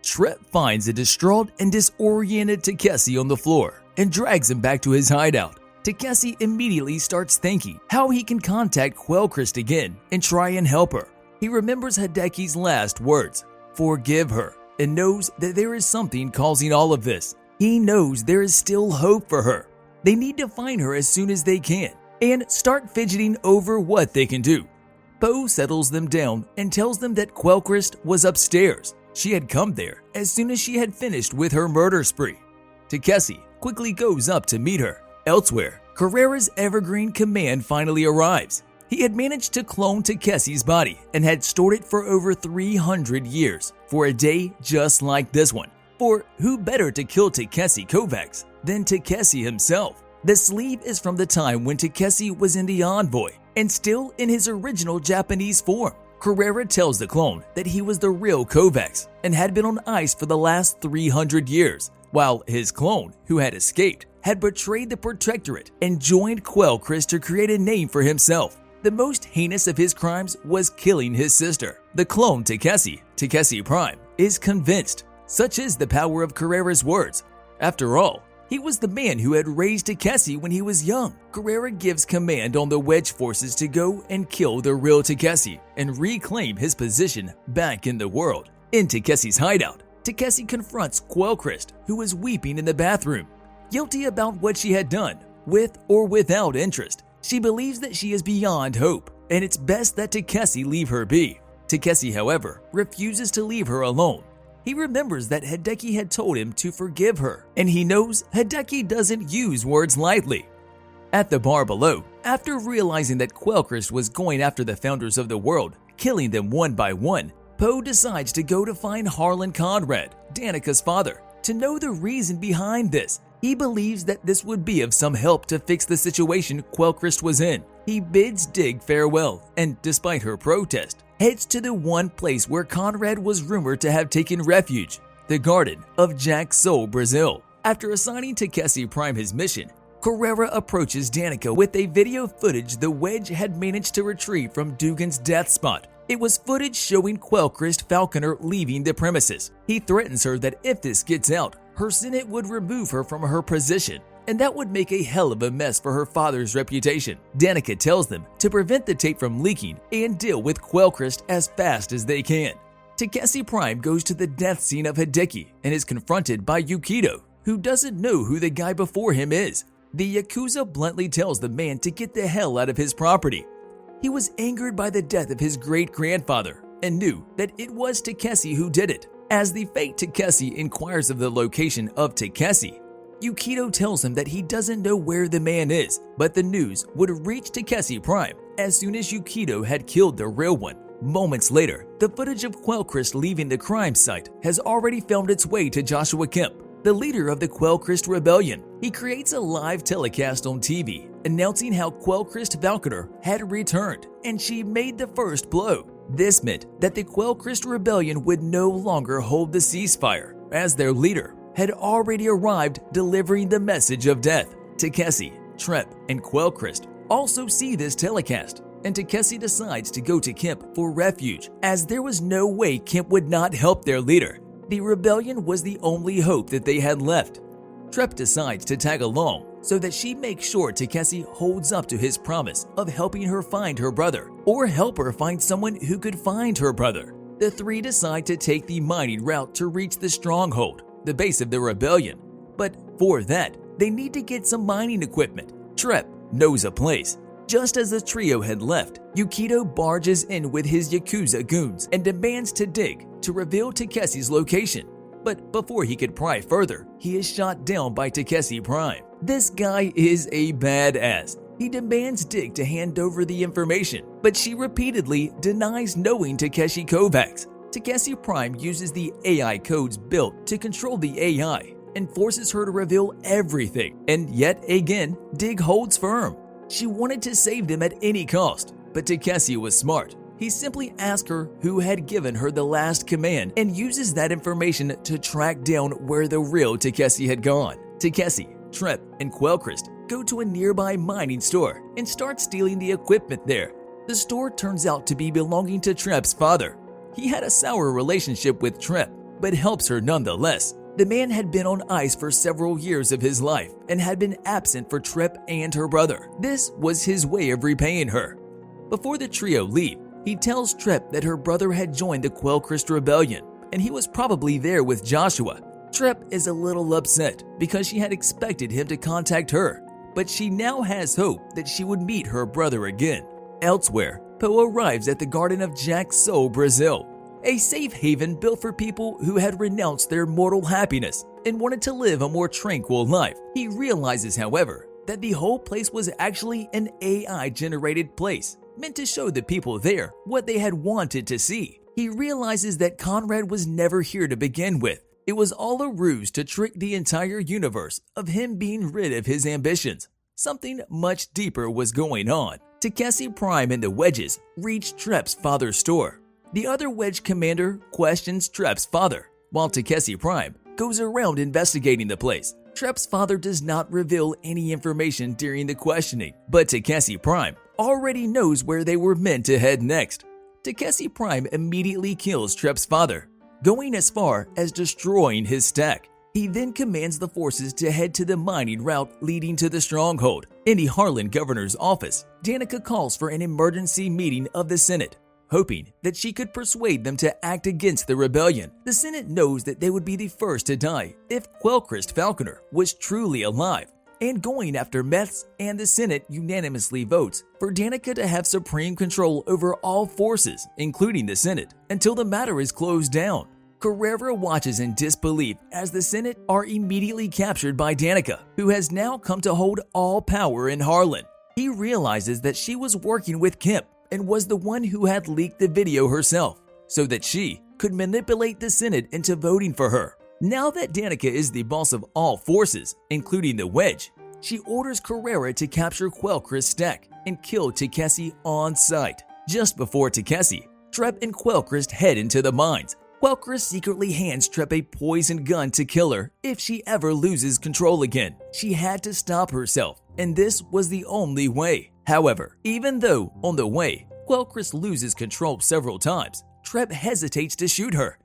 Trip finds a distraught and disoriented Takeshi on the floor and drags him back to his hideout. Takeshi immediately starts thinking how he can contact Quellcrist again and try and help her. He remembers Hideki's last words, "Forgive her," and knows that there is something causing all of this. He knows there is still hope for her. They need to find her as soon as they can and start fidgeting over what they can do. Poe settles them down and tells them that Quellcrist was upstairs. She had come there as soon as she had finished with her murder spree. Takeshi quickly goes up to meet her. Elsewhere, Carrera's Evergreen command finally arrives. He had managed to clone Takeshi's body and had stored it for over 300 years for a day just like this one. For who better to kill Takeshi Kovacs than Takeshi himself? The sleeve is from the time when Takeshi was in the Envoy and still in his original Japanese form. Carrera tells the clone that he was the real Kovacs and had been on ice for the last 300 years, while his clone, who had escaped, had betrayed the Protectorate and joined Quellcrist to create a name for himself. The most heinous of his crimes was killing his sister. The clone Takeshi Prime, is convinced. Such is the power of Carrera's words. After all, he was the man who had raised Takeshi when he was young. Carrera gives command on the Wedge forces to go and kill the real Takeshi and reclaim his position back in the world. In Takeshi's hideout, Takeshi confronts Quellcrist, who is weeping in the bathroom. Guilty about what she had done, with or without interest, she believes that she is beyond hope, and it's best that Takeshi leave her be. Takeshi, however, refuses to leave her alone. He remembers that Hideki had told him to forgive her, and he knows Hideki doesn't use words lightly. At the bar below, after realizing that Quellcrist was going after the founders of the world, killing them one by one, Poe decides to go to find Harlan Conrad, Danica's father, to know the reason behind this. He believes that this would be of some help to fix the situation Quellcrist was in. He bids Dig farewell and, despite her protest, heads to the one place where Conrad was rumored to have taken refuge, the Garden of Jack Soul, Brazil. After assigning Takeshi Prime his mission, Carrera approaches Danica with a video footage the Wedge had managed to retrieve from Dugan's death spot. It was footage showing Quellcrist Falconer leaving the premises. He threatens her that if this gets out, her Senate would remove her from her position, and that would make a hell of a mess for her father's reputation. Danica tells them to prevent the tape from leaking and deal with Quellcrist as fast as they can. Takeshi Prime goes to the death scene of Hideki and is confronted by Yukito, who doesn't know who the guy before him is. The Yakuza bluntly tells the man to get the hell out of his property. He was angered by the death of his great-grandfather and knew that it was Takeshi who did it. As the fake Takeshi inquires of the location of Takeshi, Yukito tells him that he doesn't know where the man is, but the news would reach Takeshi Prime as soon as Yukito had killed the real one. Moments later, the footage of Quellcrist leaving the crime site has already found its way to Joshua Kemp, the leader of the Quellcrist Rebellion. He creates a live telecast on TV announcing how Quellcrist Falconer had returned and she made the first blow. This meant that the Quellcrist Rebellion would no longer hold the ceasefire, as their leader had already arrived delivering the message of death. Takeshi, Trep, and Quellcrist also see this telecast, and Takeshi decides to go to Kemp for refuge, as there was no way Kemp would not help their leader. The rebellion was the only hope that they had left. Trep decides to tag along so that she makes sure Takeshi holds up to his promise of helping her find her brother, or help her find someone who could find her brother. The three decide to take the mining route to reach the stronghold, the base of the rebellion. But for that, they need to get some mining equipment. Trep knows a place. Just as the trio had left, Yukito barges in with his Yakuza goons and demands to Dig to reveal Takeshi's location. But before he could pry further, he is shot down by Takeshi Prime. This guy is a badass. He demands Dig to hand over the information, but she repeatedly denies knowing Takeshi Kovacs. Takeshi Prime uses the AI codes built to control the AI and forces her to reveal everything. And yet again, Dig holds firm. She wanted to save them at any cost, but Takeshi was smart. He simply asked her who had given her the last command and uses that information to track down where the real Takeshi had gone. Takeshi, Trep, and Quellcrist go to a nearby mining store and start stealing the equipment there. The store turns out to be belonging to Trep's father. He had a sour relationship with Trep, but helps her nonetheless. The man had been on ice for several years of his life and had been absent for Tripp and her brother. This was his way of repaying her. Before the trio leave, he tells Tripp that her brother had joined the Quellcrest Rebellion, and he was probably there with Joshua. Tripp is a little upset because she had expected him to contact her, but she now has hope that she would meet her brother again. Elsewhere, Poe arrives at the Garden of Jack's Soul, Brazil, a safe haven built for people who had renounced their mortal happiness and wanted to live a more tranquil life. He realizes, however, that the whole place was actually an AI-generated place, meant to show the people there what they had wanted to see. He realizes that Conrad was never here to begin with. It was all a ruse to trick the entire universe of him being rid of his ambitions. Something much deeper was going on. Takeshi Prime and the Wedges reach Tripp's father's store. The other Wedge commander questions Tripp's father, while Takeshi Prime goes around investigating the place. Tripp's father does not reveal any information during the questioning, but Takeshi Prime already knows where they were meant to head next. Takeshi Prime immediately kills Tripp's father, going as far as destroying his stack. He then commands the forces to head to the mining route leading to the stronghold. In the Harlan governor's office, Danica calls for an emergency meeting of the Senate, hoping that she could persuade them to act against the rebellion. The Senate knows that they would be the first to die if Quellcrest Falconer was truly alive, and going after Meths, and the Senate unanimously votes for Danica to have supreme control over all forces, including the Senate, until the matter is closed down. Carrera watches in disbelief as the Senate are immediately captured by Danica, who has now come to hold all power in Harlan. He realizes that she was working with Kemp and was the one who had leaked the video herself, so that she could manipulate the Senate into voting for her. Now that Danica is the boss of all forces, including the Wedge, she orders Carrera to capture Quellcrest's stack and kill Takeshi on sight. Just before Takeshi, Tripp and Quellcrest head into the mines. Quellcrest secretly hands Tripp a poisoned gun to kill her if she ever loses control again. She had to stop herself, and this was the only way. However, even though on the way, Quellcrest loses control several times, Tripp hesitates to shoot her.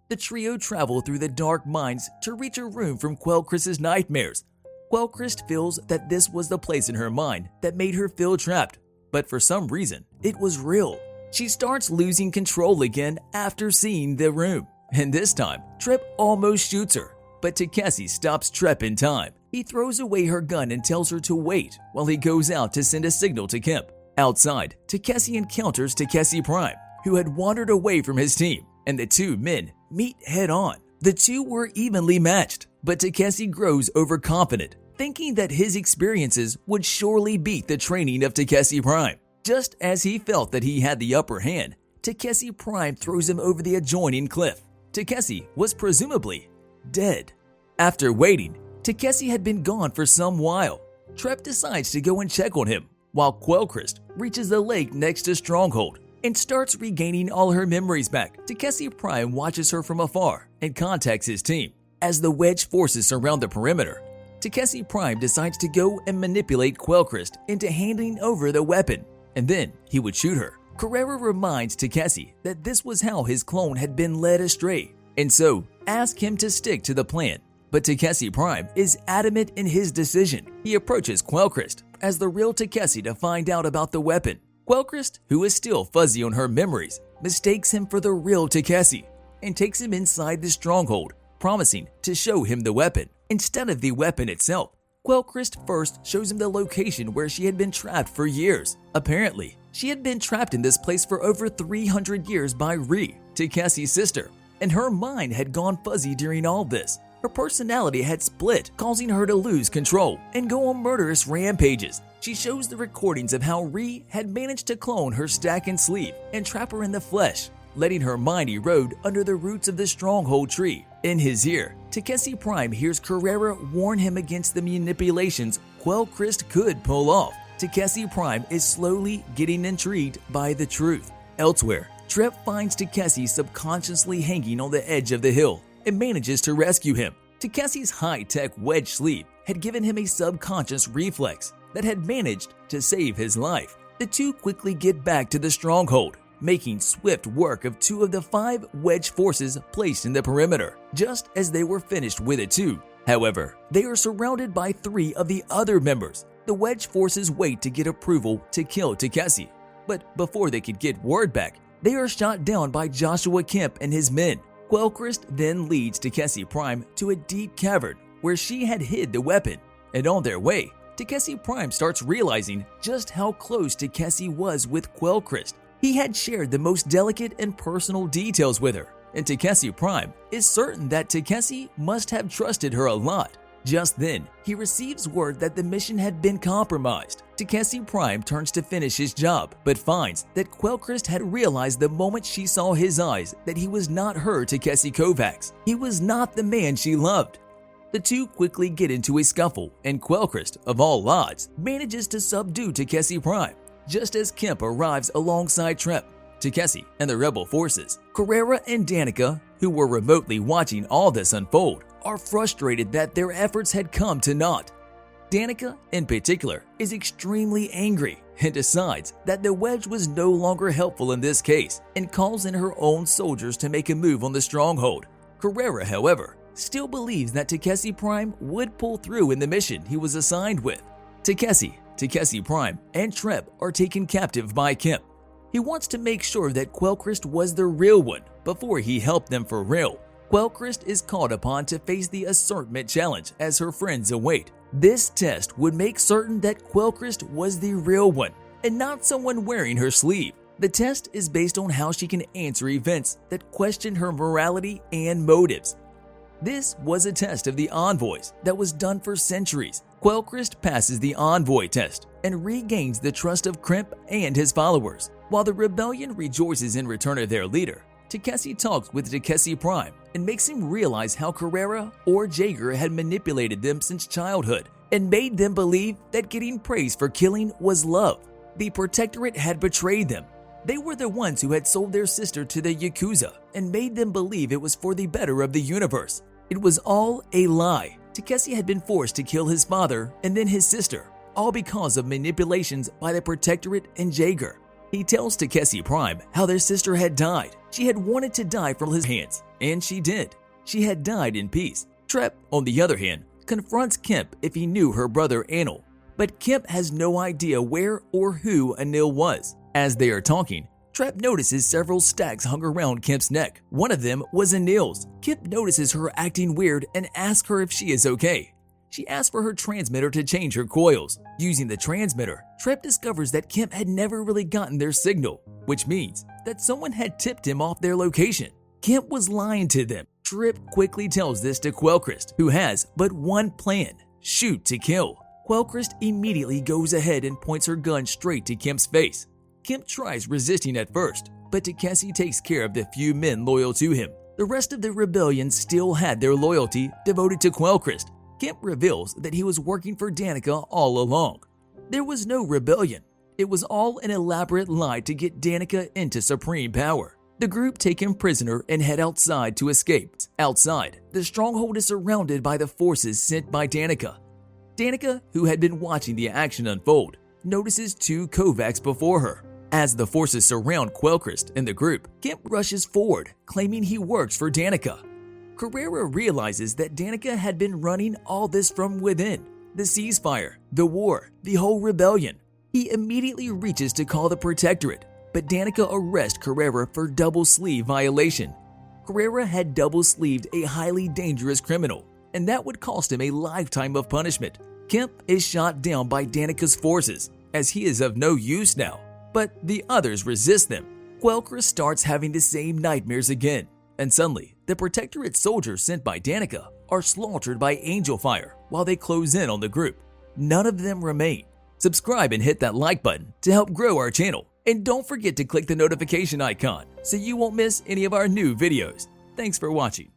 The trio travel through the dark mines to reach a room from Quellcrest's nightmares. Quellcrest feels that this was the place in her mind that made her feel trapped, but for some reason, it was real. She starts losing control again after seeing the room, and this time, Tripp almost shoots her, but Takeshi stops Tripp in time. He throws away her gun and tells her to wait while he goes out to send a signal to Kemp. Outside, Takeshi encounters Takeshi Prime, who had wandered away from his team, and the two men meet head-on. The two were evenly matched, but Takeshi grows overconfident, thinking that his experiences would surely beat the training of Takeshi Prime. Just as he felt that he had the upper hand, Takeshi Prime throws him over the adjoining cliff. Takeshi was presumably dead. After waiting, Takeshi had been gone for some while. Tripp decides to go and check on him, while Quellcrest reaches the lake next to Stronghold and starts regaining all her memories back. Takeshi Prime watches her from afar and contacts his team. As the Wedge forces surround the perimeter, Takeshi Prime decides to go and manipulate Quellcrest into handing over the weapon, and then he would shoot her. Carrera reminds Takeshi that this was how his clone had been led astray, and so asks him to stick to the plan. But Takeshi Prime is adamant in his decision. He approaches Quellcrest as the real Takeshi to find out about the weapon. Quellcrest, who is still fuzzy on her memories, mistakes him for the real Takeshi and takes him inside the stronghold, promising to show him the weapon. Instead of the weapon itself, Quellcrest first shows him the location where she had been trapped for years. Apparently, she had been trapped in this place for over 300 years by Ri, Takeshi's sister, and her mind had gone fuzzy during all this. Her personality had split, causing her to lose control and go on murderous rampages. She shows the recordings of how Ri had managed to clone her stack and sleeve and trap her in the flesh, letting her mind erode under the roots of the stronghold tree. In his ear, Takeshi Prime hears Carrera warn him against the manipulations Quellcrest could pull off. Takeshi Prime is slowly getting intrigued by the truth. Elsewhere, Tripp finds Takeshi subconsciously hanging on the edge of the hill and manages to rescue him. Takeshi's high-tech wedge sleeve had given him a subconscious reflex that had managed to save his life. The two quickly get back to the stronghold, making swift work of 2 of the 5 wedge forces placed in the perimeter, just as they were finished with it too. However, they are surrounded by 3 of the other members. The wedge forces wait to get approval to kill Takeshi, but before they could get word back, they are shot down by Joshua Kemp and his men. Quellcrest then leads Takeshi Prime to a deep cavern where she had hid the weapon, and on their way, Takeshi Prime starts realizing just how close Takeshi was with Quellcrest. He had shared the most delicate and personal details with her, and Takeshi Prime is certain that Takeshi must have trusted her a lot. Just then, he receives word that the mission had been compromised. Takeshi Prime turns to finish his job, but finds that Quellcrest had realized the moment she saw his eyes that he was not her Takeshi Kovacs. He was not the man she loved. The two quickly get into a scuffle, and Quellcrest, of all odds, manages to subdue Takeshi Prime, just as Kemp arrives alongside Trep, Takeshi, and the rebel forces. Carrera and Danica, who were remotely watching all this unfold, are frustrated that their efforts had come to naught. Danica, in particular, is extremely angry and decides that the wedge was no longer helpful in this case and calls in her own soldiers to make a move on the stronghold. Carrera, however, still believes that Takeshi Prime would pull through in the mission he was assigned with. Takeshi Prime, and Trep are taken captive by Kemp. He wants to make sure that Quellcrest was the real one before he helped them for real. Quellcrest is called upon to face the assertment challenge as her friends await. This test would make certain that Quellcrest was the real one and not someone wearing her sleeve. The test is based on how she can answer events that question her morality and motives. This was a test of the envoys that was done for centuries. Quellcrest passes the envoy test and regains the trust of Kemp and his followers. While the rebellion rejoices in return of their leader, Takeshi talks with Takeshi Prime and makes him realize how Carrera or Jaeger had manipulated them since childhood and made them believe that getting praise for killing was love. The Protectorate had betrayed them. They were the ones who had sold their sister to the Yakuza and made them believe it was for the better of the universe. It was all a lie. Takeshi had been forced to kill his father and then his sister, all because of manipulations by the Protectorate and Jaeger. He tells Takeshi Prime how their sister had died. She had wanted to die from his hands, and she did. She had died in peace. Trep, on the other hand, confronts Kemp if he knew her brother Anil, but Kemp has no idea where or who Anil was. As they are talking, Trep notices several stacks hung around Kemp's neck. One of them was Anil's. Kemp notices her acting weird and asks her if she is okay. She asks for her transmitter to change her coils. Using the transmitter, Trep discovers that Kemp had never really gotten their signal, which means that someone had tipped him off their location. Kemp was lying to them. Trep quickly tells this to Quellcrest, who has but one plan: shoot to kill. Quellcrest immediately goes ahead and points her gun straight to Kemp's face. Kemp tries resisting at first, but Takeshi takes care of the few men loyal to him. The rest of the rebellion still had their loyalty devoted to Quellcrest. Kemp reveals that he was working for Danica all along. There was no rebellion. It was all an elaborate lie to get Danica into supreme power. The group take him prisoner and head outside to escape. Outside, the stronghold is surrounded by the forces sent by Danica. Danica, who had been watching the action unfold, notices 2 Kovacs before her. As the forces surround Quellcrest and the group, Kemp rushes forward, claiming he works for Danica. Carrera realizes that Danica had been running all this from within: the ceasefire, the war, the whole rebellion. He immediately reaches to call the Protectorate, but Danica arrests Carrera for double sleeve violation. Carrera had double sleeved a highly dangerous criminal, and that would cost him a lifetime of punishment. Kemp is shot down by Danica's forces, as he is of no use now, but the others resist them. Quellcrest starts having the same nightmares again, and suddenly, the Protectorate soldiers sent by Danica are slaughtered by angel fire while they close in on the group. None of them remain. Subscribe and hit that like button to help grow our channel, and don't forget to click the notification icon so you won't miss any of our new videos. Thanks for watching.